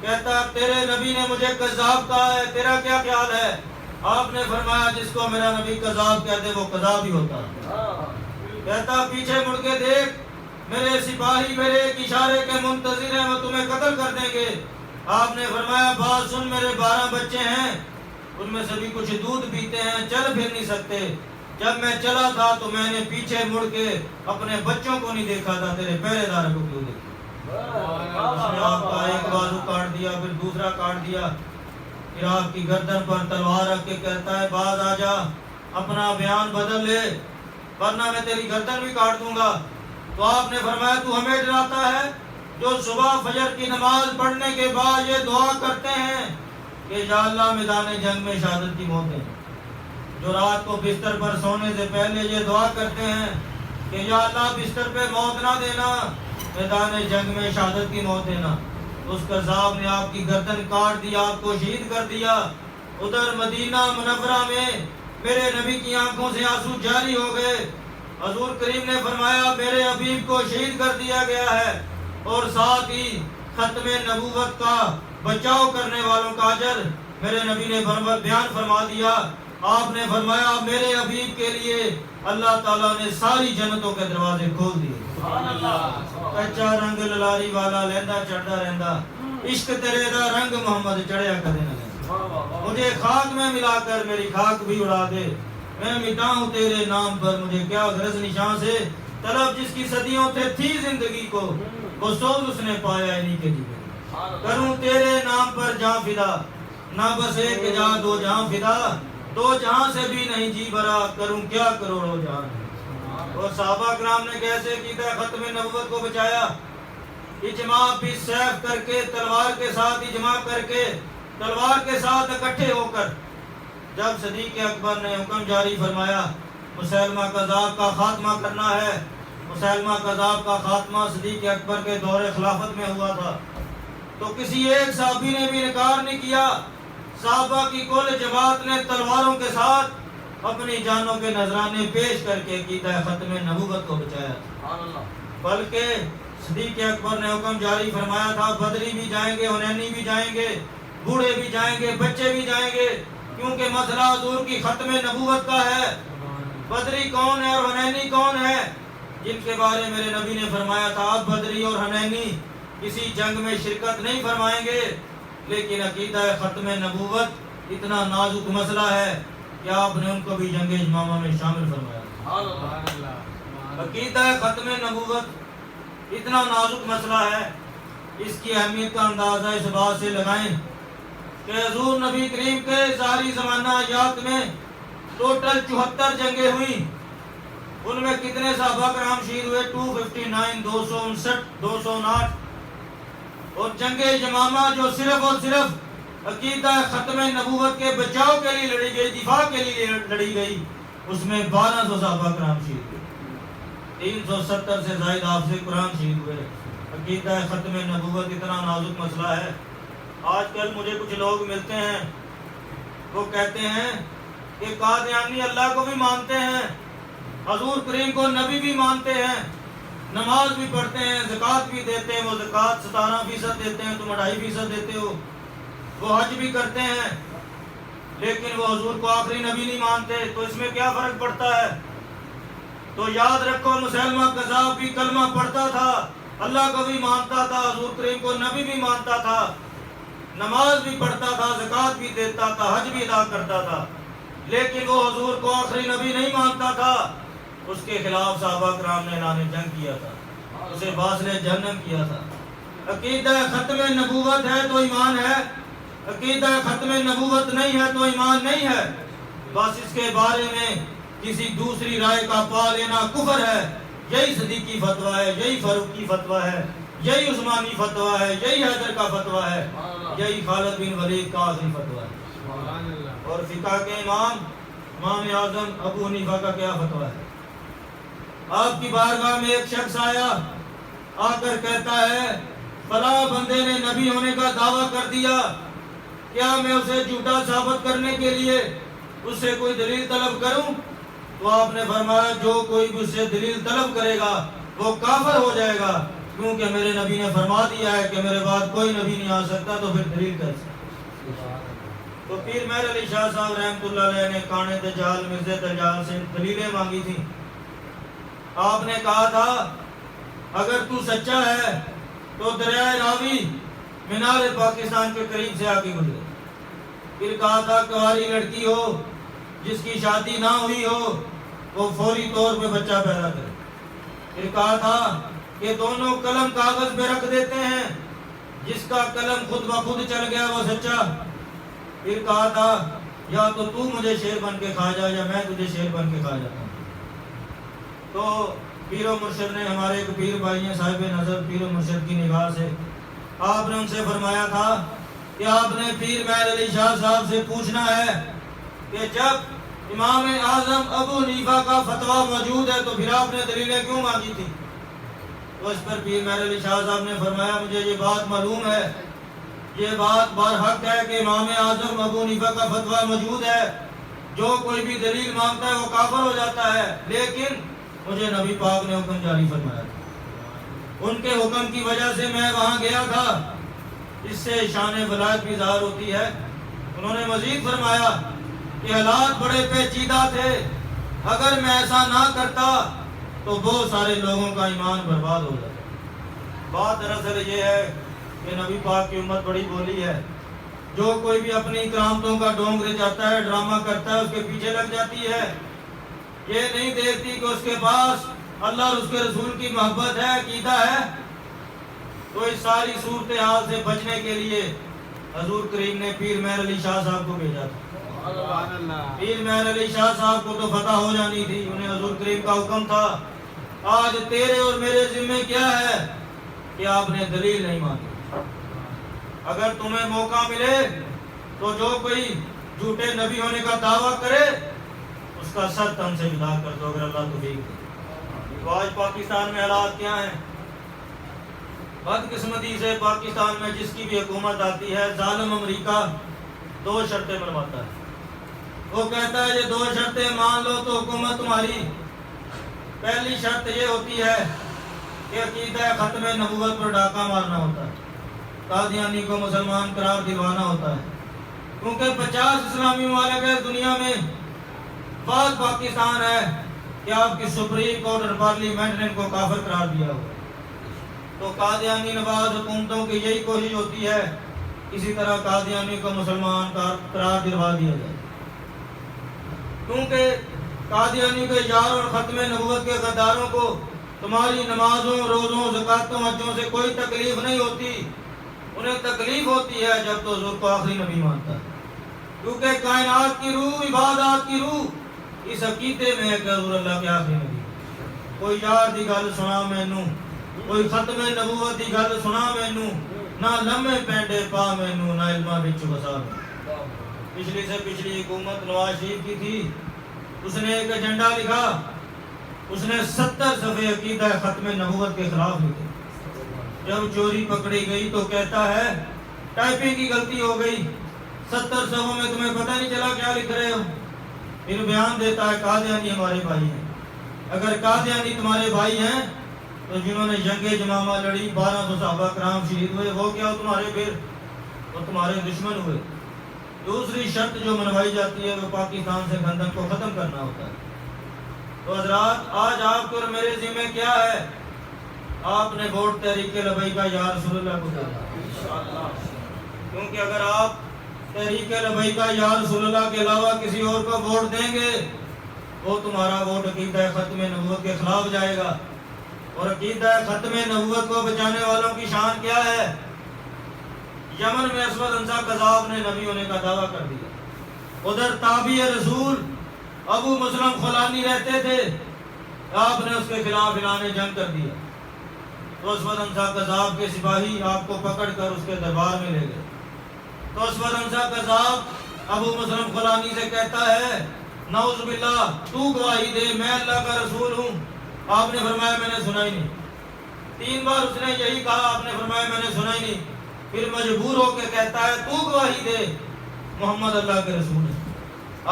کہتا تیرے نبی نے مجھے کذاب کہا ہے، تیرا کیا خیال ہے؟ آپ نے فرمایا جس کو میرا نبی کذاب کہتے وہ کذاب ہی ہوتا ہے. کہتا پیچھے مڑ کے دیکھ، میرے سپاہی میرے ایک اشارے کے منتظر ہیں، وہ تمہیں قتل کر دیں گے. آپ نے فرمایا بات سن، میرے 12 بچے ہیں، ان میں سے بھی کچھ دودھ پیتے ہیں، چل پھر نہیں سکتے. جب میں چلا تھا تو میں نے پیچھے مڑ کے اپنے بچوں کو نہیں دیکھا تھا، تیرے پہرے دار کو کیوں دیکھا؟ اس نے آپ کا ایک بازو کاٹ دیا، پھر دوسرا کاٹ دیا، پھر آپ کی گردن پر تلوار رکھ کے کہتا ہے باز آ جا، اپنا بیان بدل لے ورنہ میں تیری گردن بھی کاٹ دوں گا. تو آپ نے فرمایا تو ہمیں ڈراتا ہے جو صبح فجر کی نماز پڑھنے کے بعد یہ دعا کرتے ہیں کہ یا اللہ میدان جنگ میں شہادت کی موت دے، جو رات کو بستر پر سونے سے پہلے یہ دعا کرتے ہیں کہ یا اللہ بستر پہ موت نہ دینا، میدان جنگ میں شہادت کی موت دینا. اس قذاب نے آپ کی گردن کاٹ دیا، آپ کو شہید کر دیا. ادھر مدینہ منورہ میں میرے نبی کی آنکھوں سے آنسو جاری ہو گئے. حضور کریم نے فرمایا میرے حبیب کو شہید کر دیا گیا ہے اور ساتھ ہی ختم نبوت کا بچاؤ کرنے والوں کا اجر میرے نبی نے بیان فرما دیا. آپ نے فرمایا میرے حبیب کے لیے اللہ تعالیٰ نے ساری جنتوں کے دروازے کھول دیے. کچا رنگ للاری والا لیندا چڑھتا رہندا، عشق تیرے دا رنگ محمد چڑھیا کرے نہ. مجھے خاک میں ملا کر میری خاک بھی اڑا دے، میں مٹاؤں تیرے نام پر مجھے کیا غرض نشان سے. طلب جس کی صدیوں سے تھی زندگی کو وہ سوز اس نے پایا انہی کے جیون. کروں تیرے نام پر جاں فدا، نہ بس ایک جاں دو جاں فدا، دو جہاں سے بھی نہیں جی برا، کروں کیا کروڑوں جہاں. اور صحابہ کرام نے کیسے کیا ختم نبوت کو بچایا؟ اجماع بھی سیف کر کے، تلوار کے ساتھ اجماع کر کے، تلوار کے ساتھ اکٹھے ہو کر جب صدیق اکبر نے حکم جاری فرمایا مسیلمہ کذاب کا خاتمہ کرنا ہے. مسیلمہ کذاب کا خاتمہ صدیق اکبر کے دور خلافت میں ہوا تھا، تو کسی ایک صحابی نے بھی انکار نہیں کیا. صحابہ کی کل جماعت نے تلواروں کے ساتھ اپنی جانوں کے نذرانے پیش کر کے عقیدہ ختم نبوت کو بچایا. بلکہ صدیق اکبر نے حکم جاری فرمایا تھا بدری بھی جائیں گے، حنینی بھی جائیں گے، بوڑھے بھی جائیں گے، بچے بھی جائیں گے، کیونکہ مسئلہ حضور کی ختم نبوت کا ہے. بدری کون ہے اور حنینی کون ہے؟ جن کے بارے میرے نبی نے فرمایا تھا آپ بدری اور حنینی کسی جنگ میں شرکت نہیں فرمائیں گے، لیکن عقیدہ ختم نبوت اتنا نازک مسئلہ ہے کہ آپ نے ان کو بھی جنگ امامہ میں شامل فرمایا. عقیدہ ختم نبوت اتنا نازک مسئلہ ہے، اس کی اہمیت کا اندازہ اس بات سے لگائیں کہ حضور نبی کریم کے ظاہری زمانہ حیات میں ٹوٹل 74 جنگیں ہوئیں. ان میں کتنے صحابہ کرام شہید ہوئے؟ 259، 259، 259. اور جنگ یمامہ جو صرف اور صرف عقیدہ ختم نبوت کے بچاؤ کے لیے لڑی گئی، دفاع کے لیے لڑی گئی، اس میں 1200 صحابہ کرام شہید ہوئے. 370 سے زائد حافظ قرآن شہید ہوئے. عقیدہ ختم نبوت اتنا نازک مسئلہ ہے. آج کل مجھے کچھ لوگ ملتے ہیں، وہ کہتے ہیں کہ قادیانی اللہ کو بھی مانتے ہیں، حضور کریم کو نبی بھی مانتے ہیں، نماز بھی پڑھتے ہیں، زکوٰۃ بھی دیتے ہیں. وہ زکوٰۃ 17% دیتے ہیں، تم 2.5% دیتے ہو. وہ حج بھی کرتے ہیں، لیکن وہ حضور کو آخری نبی نہیں مانتے. تو اس میں کیا فرق پڑتا ہے؟ تو یاد رکھو، مسلمہ کذاب بھی کلمہ پڑھتا تھا، اللہ کو بھی مانتا تھا، حضور کریم کو نبی بھی مانتا تھا، نماز بھی پڑھتا تھا، زکوٰۃ بھی دیتا تھا، حج بھی ادا کرتا تھا، لیکن وہ حضور کو آخری نبی نہیں مانتا تھا. اس کے خلاف صحابہ کرام نے اعلان جنگ کیا تھا، اسے باطل جہنم کیا تھا. عقیدہ ختم نبوت ہے تو ایمان ہے، عقیدہ ختم نبوت نہیں ہے تو ایمان نہیں ہے. بس اس کے بارے میں کسی دوسری رائے کا پا لینا کفر ہے. یہی صدیقی فتویٰ ہے، یہی فاروقی فتویٰ ہے، یہی عثمانی فتویٰ ہے، یہی حیدر کا فتویٰ ہے، یہی خالد بن ولید کا آخری فتویٰ ہے. اور فقہ کے امام اعظم ابو حنیفہ کا کیا فتویٰ ہے؟ آپ کی بارگاہ میں ایک شخص آیا، آ کر کہتا ہے فلاں بندے نے نبی ہونے کا دعویٰ کر دیا، کیا میں اسے جھوٹا ثابت کرنے کے لیے اس سے کوئی دلیل طلب کروں؟ تو آپ نے فرمایا جو کوئی بھی اس سے دلیل طلب کرے گا وہ کافر ہو جائے گا، کیونکہ میرے نبی نے فرما دیا ہے کہ میرے بعد کوئی نبی نہیں آ سکتا، تو پھر دلیل کر سکتا. تو پیر مہر علی شاہ صاحب رحمۃ اللہ علیہ نے کانے دجال مرزا دجال سے دلیلیں مانگی تھیں. آپ نے کہا تھا اگر تو سچا ہے تو دریائے راوی مینار پاکستان کے قریب سے آ کے گزرے. پھر کہا تھا کنواری لڑکی ہو جس کی شادی نہ ہوئی ہو وہ فوری طور پہ بچہ پیدا کرے. پھر کہا تھا کہ دونوں قلم کاغذ پہ رکھ دیتے ہیں، جس کا قلم خود بخود چل گیا وہ سچا. پھر کہا تھا یا تو مجھے شیر بن کے کھا جا یا میں تجھے شیر بن کے کھا جاتا ہوں. تو پیر و مرشد نے، ہمارے ایک پیر بھائی ہیں صاحب نظر، پیر و مرشد کی نگاہ سے آپ نے ان سے فرمایا تھا کہ آپ نے پیر مہر علی شاہ صاحب سے پوچھنا ہے کہ جب امام اعظم ابو حنیفہ کا فتویٰ موجود ہے تو پھر آپ نے دلیلیں کیوں مانگی تھی؟ تو اس پر پیر مہر علی شاہ صاحب نے فرمایا مجھے یہ بات معلوم ہے، یہ بات برحق ہے کہ امام اعظم ابو حنیفہ کا فتویٰ موجود ہے، جو کوئی بھی دلیل مانگتا ہے وہ کافر ہو جاتا ہے، لیکن مجھے نبی پاک نے حکم جاری فرمایا تھا، ان کے حکم کی وجہ سے میں وہاں گیا تھا. اس سے شان ولایت بھی ظاہر ہوتی ہے. انہوں نے مزید فرمایا کہ حالات بڑے پیچیدہ تھے، اگر میں ایسا نہ کرتا تو بہت سارے لوگوں کا ایمان برباد ہو جاتا. بات دراصل یہ ہے کہ نبی پاک کی امت بڑی بولی ہے، جو کوئی بھی اپنی کرامتوں کا ڈونگ رچاتا ہے، ڈرامہ کرتا ہے، اس کے پیچھے لگ جاتی ہے. یہ نہیں دیکھتی کہ اس کے پاس اللہ اور اس کے رسول کی محبت ہے، عقیدہ ہے. تو اس ساری صورتحال سے بچنے کے لیے حضور کریم نے پیر مہر علی شاہ صاحب کو بھیجا تھا. پیر مہر علی شاہ صاحب کو تو فتح ہو جانی تھی، انہیں حضور کریم کا حکم تھا. آج تیرے اور میرے ذمہ کیا ہے کہ آپ نے دلیل نہیں مانی. اگر تمہیں موقع ملے تو جو کوئی جھوٹے نبی ہونے کا دعویٰ کرے اس کا سر تن سے جدا کر دو، اگر اللہ توفیق دے. تو آج پاکستان میں حالات کیا ہیں؟ بدقسمتی سے پاکستان میں جس کی بھی حکومت آتی ہے، ظالم امریکہ 2 شرطیں بنواتا ہے. وہ کہتا ہے یہ 2 شرطیں مان لو تو حکومت تمہاری. پہلی شرط یہ ہوتی ہے کہ عقیدہ ختم نبوت پر ڈاکہ مارنا ہوتا ہے، قادیانی کو مسلمان قرار دلوانا ہوتا ہے، کیونکہ 50 اسلامی ممالک ہے دنیا میں، بعد پاکستان ہے کہ آپ کی سپریم کورٹ اور پارلیمنٹ نے ان کو کافر قرار دیا ہوا. تو قادیانی نواز حکومتوں کی یہی کوشش ہوتی ہے اسی طرح قادیانی کو مسلمان قرار دلوا دیا جائے، کیونکہ قادیانی کے یاروں اور ختم نبوت کے غداروں کو تمہاری نمازوں، روزوں، زکاتوں، حجوں سے کوئی تکلیف نہیں ہوتی. انہیں تکلیف ہوتی ہے جب تو حضور کو آخری نبی مانتا ہے، کیونکہ کائنات کی روح، عبادات کی روح اس عقیدے میں ہے کہ حضور اللہ کے آخری نبی. کوئی یار دی گل سنا مینوں، کوئی ختم نبوت دی گل سنا مینوں، نہ لمحے پینڈے پا مینوں، نہ علماں وچ وسا. پچھلی سے پچھلی حکومت نواز شریف کی تھی، اس نے ایک ایجنڈا لکھا اس نے 70 صفحے عقیدہ ختم نبوت کے خلاف لکھے. جب چوری پکڑی گئی تو کہتا ہے ٹائپنگ کی غلطی ہو گئی، 70 صفحوں میں تمہیں پتہ نہیں چلا کیا لکھ رہے ہو. پھر بیان دیتا ہے قادیانی ہمارے بھائی ہیں. اگر قادیانی تمہارے بھائی ہیں تو جنہوں نے جنگ جمامہ لڑی 1200 صحابہ کرام شہید ہوئے، وہ کیا تمہارے پھر وہ تمہارے دشمن ہوئے. دوسری شرط جو منوائی جاتی ہے وہ پاکستان سے گندم کو ختم کرنا ہوتا ہے. تو حضرات آج آپ کو اور میرے ذمہ کیا ہے؟ آپ نے ووٹ تحریک لبیک یا رسول اللہ کو دینا، کیونکہ اگر آپ تحریک لبیک یا رسول اللہ کے علاوہ کسی اور کو ووٹ دیں گے وہ تمہارا ووٹ عقیدہ ختم نبوت کے خلاف جائے گا. اور عقیدہ ختم نبوت کو بچانے والوں کی شان کیا ہے؟ یمن میں اسود انصا قذاب نے نبی ہونے کا دعویٰ کر دیا. ادھر تابع رسول ابو مسلم خولانی رہتے تھے، آپ نے اس کے خلاف اعلان جنگ کر دیا. تو اسود انصا قذاب کے سپاہی آپ کو پکڑ کر اس کے دربار میں لے گئے. تو اسود انصا قذاب ابو مسلم خولانی سے کہتا ہے نعوذ باللہ تو گواہی دے میں اللہ کا رسول ہوں. آپ نے فرمایا میں نے سنا ہی نہیں. 3 بار اس نے یہی کہا، آپ نے فرمایا میں نے سنا ہی نہیں. پھر مجبور ہو کے کہتا ہے تو گواہی دے محمد اللہ کے رسول ہے.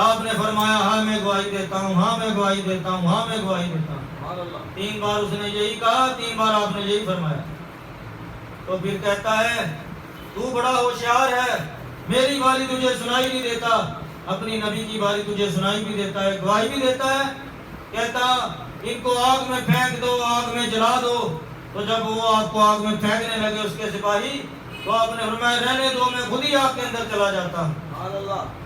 آپ نے فرمایا ہاں میں گواہی دیتا ہوں، ہاں میں گواہی دیتا ہوں، ہاں میں گواہی دیتا ہوں. 3 بار اس نے یہی کہا، 3 بار آپ نے یہی فرمایا. تو پھر کہتا ہے تو بڑا ہوشیار ہے، میری باری تجھے سنائی نہیں دیتا، اپنی نبی کی باری تجھے سنائی بھی دیتا ہے، گواہی بھی دیتا ہے. کہتا ان کو آگ میں پھینک دو، آگ میں جلا دو. تو جب وہ آپ کو آگ میں پھینکنے لگے اس کے سپاہی تو آپ نے فرمایا رہنے دو، میں خود ہی آگ کے اندر چلا جاتا ہوں.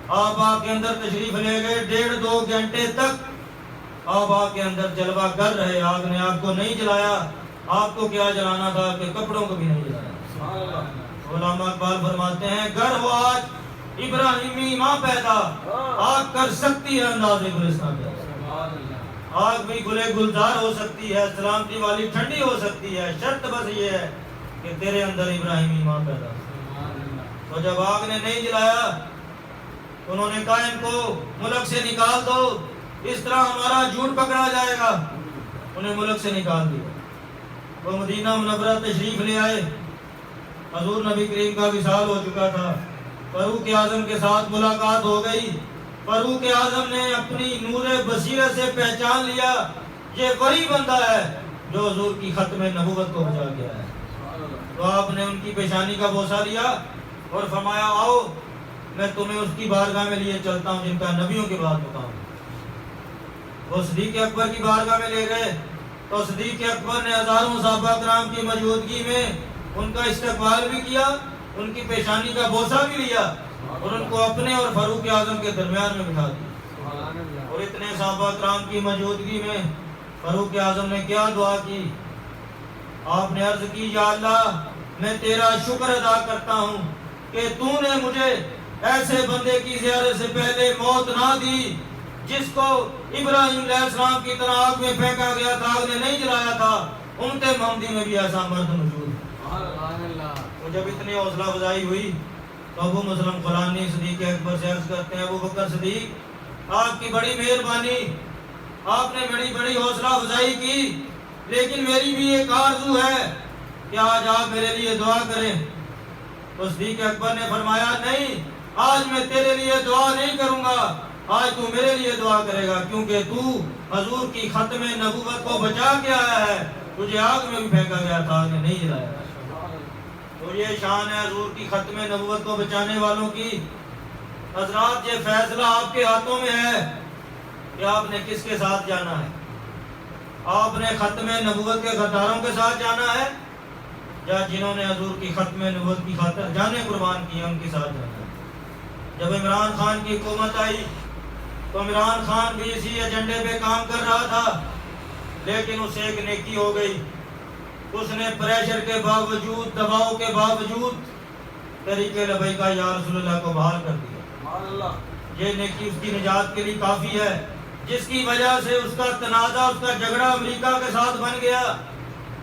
آپ آگ کے اندر تشریف لے گئے. 1.5-2 گھنٹے تک آپ آگ کے اندر جلوہ گر رہے. آگ نے آپ کو نہیں جلایا. آپ کو کیا جلانا تھا کہ کپڑوں کو بھی نہیں جلایا. علامہ اقبال فرماتے ہیں گر ہو آج ابراہیمی ماں پیدا، آگ کر سکتی ہے انداز گلستان پیدا. آگ بھی گلے گلزار ہو سکتی ہے، سلامتی والی ٹھنڈی ہو سکتی ہے، شرط بس یہ ہے کہ تیرے اندر ابراہیمی ماں پیدا. تو جب آگ نے نہیں جلایا انہوں نے کہا ان کو ملک سے نکال دو، اس طرح ہمارا جھوٹ پکڑا جائے گا. انہیں ملک سے نکال دیا. وہ مدینہ منورہ تشریف لے آئے. حضور نبی کریم کا وصال ہو چکا تھا. فاروق اعظم کے ساتھ ملاقات ہو گئی. فاروق اعظم نے اپنی نور بصیرت سے پہچان لیا یہ وہی بندہ ہے جو حضور کی ختم نبوت کو بچا گیا ہے. تو آپ نے ان کی پیشانی کا بوسہ لیا اور فرمایا آؤ میں تمہیں اس کی بارگاہ میں لیے چلتا ہوں جن کا نبیوں کے بعد مقام. وہ صدیق اکبر کی بارگاہ میں لے گئے. تو صدیق اکبر نے ہزاروں صحابہ کرام کی موجودگی میں ان کا استقبال بھی کیا، ان کی پیشانی کا بوسہ بھی لیا اور ان کو اپنے اور فاروق اعظم کے درمیان میں بٹھا دیا. اور اتنے صحابہ کرام کی موجودگی میں فاروق اعظم نے کیا دعا کی؟ آپ نے عرض کی یا اللہ میں تیرا شکر ادا کرتا ہوں کہ تو نے مجھے ایسے بندے کی زیارت سے پہلے موت نہ دی جس کو ابراہیم علیہ السلام کی طرح آگ میں پھینکا گیا تھا، آگ نے نہیں جلایا تھا. امت محمدی میں بھی ایسا مرد موجود ہے. تو جب اتنی حوصلہ افزائی ہوئی تو ابو مسلم خولانی صدیق اکبر سے عرض کرتے ہیں ابو بکر صدیق آپ کی بڑی مہربانی، آپ نے بڑی حوصلہ افزائی کی، لیکن میری بھی ایک آرزو ہے کہ آج آپ میرے لیے دعا کریں. تو صدیق اکبر نے فرمایا نہیں آج میں تیرے لیے دعا نہیں کروں گا، آج تو میرے لیے دعا کرے گا کیونکہ تو حضور کی ختم نبوت کو بچا کے آیا ہے. تجھے آگ میں بھی پھینکا گیا تھا، آگ نے نہیں جلایا. تو یہ شان ہے حضور کی ختم نبوت کو بچانے والوں کی. حضرات یہ فیصلہ آپ کے ہاتھوں میں ہے کہ آپ نے کس کے ساتھ جانا ہے. آپ نے ختم نبوت کے غداروں کے ساتھ جانا ہے یا جنہوں نے حضور کی ختم نبوت کی خاطر جانیں قربان کی ان کے ساتھ جانا ہے. جب عمران خان کی حکومت آئی تو عمران خان بھی اسی ایجنڈے پہ کام کر رہا تھا، لیکن اسے ایک نیکی ہو گئی. اس نے پریشر کے باوجود، دباؤ کے باوجود تحریک لبیک یا رسول اللہ کو بحال کر دیا. یہ نیکی اس کی نجات کے لیے کافی ہے، جس کی وجہ سے اس کا تنازع، اس کا جھگڑا امریکہ کے ساتھ بن گیا.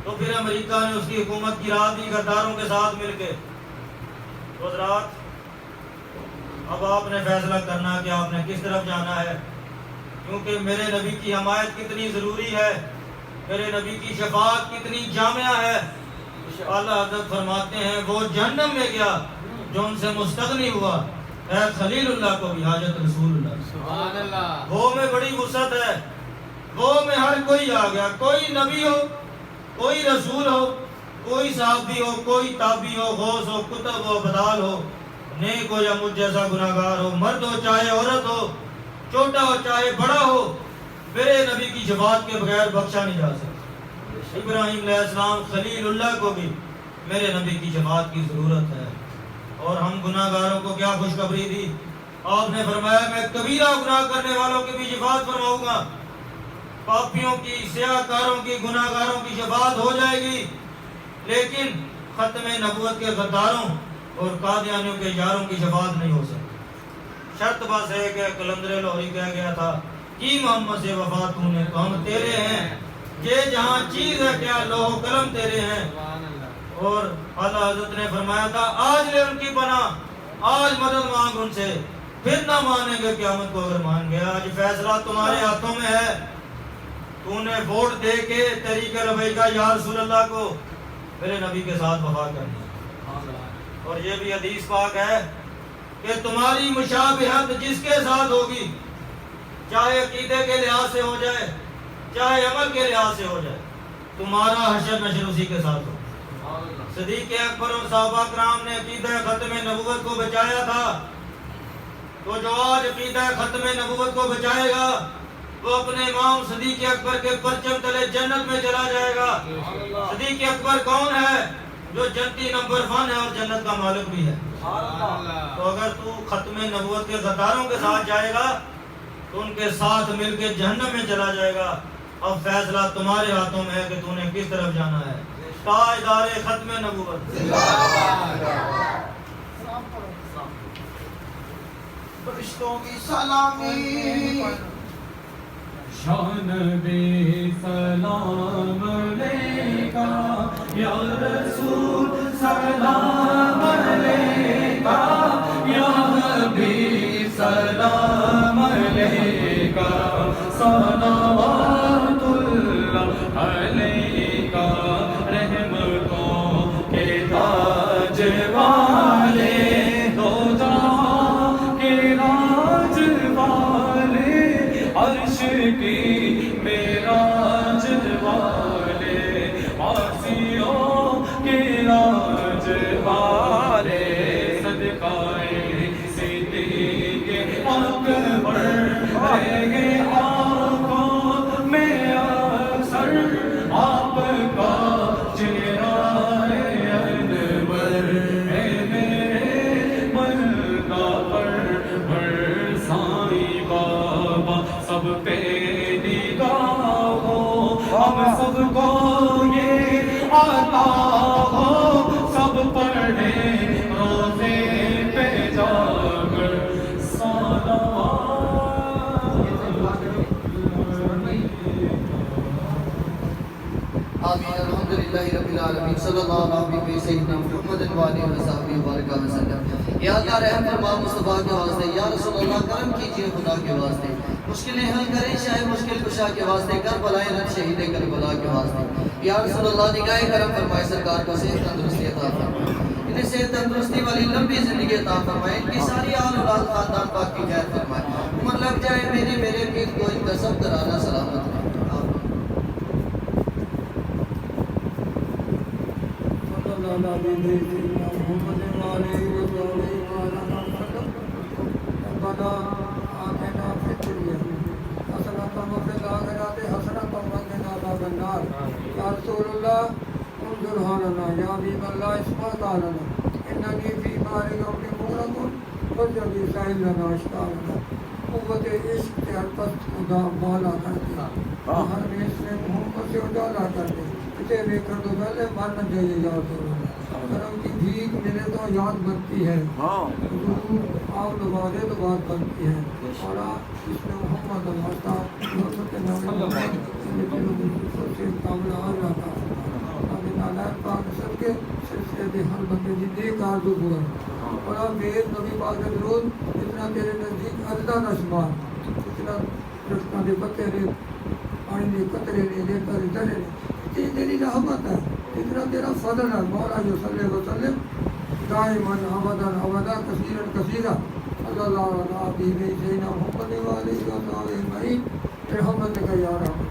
تو پھر امریکہ نے اس کی حکومت گرا دی غداروں کے ساتھ مل کے. تو حضرات اب آپ نے فیصلہ کرنا کہ آپ نے کس طرف جانا ہے. کیونکہ میرے نبی کی حمایت کتنی ضروری ہے، میرے نبی کی شفاعت کتنی جامعہ ہے۔ اعلیٰ حضرت فرماتے ہیں وہ جہنم میں گیا جو ان سے مستغنی ہوا، اے خلیل اللہ کو بھی حاجت رسول اللہ۔ سبحان اللہ۔ وہ میں بڑی وسعت ہے، وہ میں ہر کوئی آ گیا، کوئی نبی ہو، کوئی رسول ہو، کوئی صحابی ہو، کوئی تابعی ہو، غوث ہو، کتب ہو، بدال ہو، نیک ہو یا مجھ جیسا گناہگار ہو، مرد ہو چاہے عورت ہو، چھوٹا ہو چاہے بڑا ہو، میرے نبی کی شفاعت کے بغیر بخشا نہیں جا سکتا۔ ابراہیم علیہ السلام خلیل اللہ کو بھی میرے نبی کی شفاعت کی ضرورت ہے۔ اور ہم گناہگاروں کو کیا خوشخبری دی، آپ نے فرمایا میں کبیرہ گناہ کرنے والوں کی بھی شفاعت فرماؤں گا، پاپیوں کی، سیاہ کاروں کی، گناہگاروں کی شفاعت ہو جائے گی، لیکن ختم نبوت کے غداروں اور قادیانیوں کے یاروں کی شفاعت نہیں ہو سکتی۔ شرط بس ہے کہ قلندر لاہوری کہہ گیا تھا کی محمد سے وفا تو نے تو ہم تیرے ہیں، یہ جہاں چیز ہے کیا لوح و قلم تیرے ہیں۔ اور اعلیٰ حضرت نے فرمایا تھا آج لے ان کی پناہ، آج مدد مانگ ان سے، پھر نہ مانیں گے قیامت کو اگر مان گیا۔ آج فیصلہ تمہارے ہاتھوں میں ہے، تو نے ووٹ دے کے طریق ربی کا یا رسول اللہ کو میرے نبی کے ساتھ وفا کرنی۔ اور یہ بھی حدیث پاک ہے کہ تمہاری مشابہت جس کے ساتھ ہوگی، چاہے عقیدے کے لحاظ سے ہو جائے چاہے عمل کے لحاظ سے ہو جائے، تمہارا حشر نشر اسی کے ساتھ ہو۔ صدیق اکبر اور صحابہ کرام نے عقیدہ ختم نبوت کو بچایا تھا، تو جو آج عقیدہ ختم نبوت کو بچائے گا وہ اپنے امام صدیق اکبر کے پرچم تلے جنت میں چلا جائے گا۔ صدیق اکبر کون ہے؟ جو جنتی نمبر 1 ہے اور جنت کا مالک بھی ہے۔ تو اگر تو ختم نبوت کے غداروں کے ساتھ جائے گا تو ان کے ساتھ مل کے جہنم میں چلا جائے گا۔ اب فیصلہ تمہارے ہاتھوں میں ہے کہ تو نے کس طرف جانا ہے۔ تاجدار ختم نبوت فرشتوں کی سلامی، شان بے سلام علیکہ یا رسول سلام علیکہ یا حبیب سلام علیکہ صلوات اللہ علیکہ رحمتوں کے تاج والے دو جہاں کے راج والے عرش کی معراج والے عاصیوں کے راج والے صدقائے صدیق اکبر رہے آنکھوں میں اکثر آپ کا چہرہ انور ہے میرے ملکہ پر سائیں بابا سب پہ نگاہ ہو، ہم سب کو یہ عطا ہو، سب پڑھیں روزے پہ جا کر صلوات۔ آمین الحمدللہ رب العالمین صلی اللہ علیہ سیدنا محمد وآلہ وصحبہ وبارک وسلم۔ یا اللہ رحم فرما مصطفیٰ کے واسطے، یا رسول اللہ کرم کیجئے خدا کے واسطے، مشکلیں حل کریں شاہ مشکل کشا کے واسطے، کربلا رن شہید کربلا کے واسطے، یا رسول اللہ نگاہ کرم فرمائے، سرکار کو صحت تندرستی عطا فرمائے، انہیں صحت تندرستی والی لمبی زندگی عطا فرمائے، ان کی ساری آل اولاد خاندان پاک کی خیر فرمائے، عمر لگ جائے میرے پیر کو ان کا سب ترانہ سلامت رہے۔ ربنا آتنا في الدنيا حسنة وفي الآخرة حسنة وقنا عذاب النار يا رسول الله انظر حالنا يا حبيب الله اسمع قالنا إنني في بار قوم مغرق فاجعل سائل لنا اشتاقنا قوت عشق کے ہر پست خدا بالا کر دے، ہر نیس میں محمد سے اجالا کر دے، اسے بے کر دو پہلے مارنا چاہیے یا رسول اللہ۔ کرم کی بھیک ملے تو یاد بنتی ہے، حضور آپ نوازے تو بات بنتی ہے، اور آپ اس میں محمد نوازتا حضرت نبی سے قابل آ جاتا اب نالائق پاک سب کے سلسلے ہر بندے کی نیک آرزو پورا، اور آپ میرے نبی پاک کے درود اتنا تیرے نزدیک عددہ نہ شمار، اتنا درختوں کے پتے نے پانی کے قطرے نے ریتوں کے درے نے یہ تیری رحمت ہے اتنا تیرا فضل ہے مولا جو صلی وسلم دائما ابدا کثیرا کثیرا صلی اللہ علیہ سیدنا محمد وعلیہ وسلم اجمعین برحمتک یا رحمت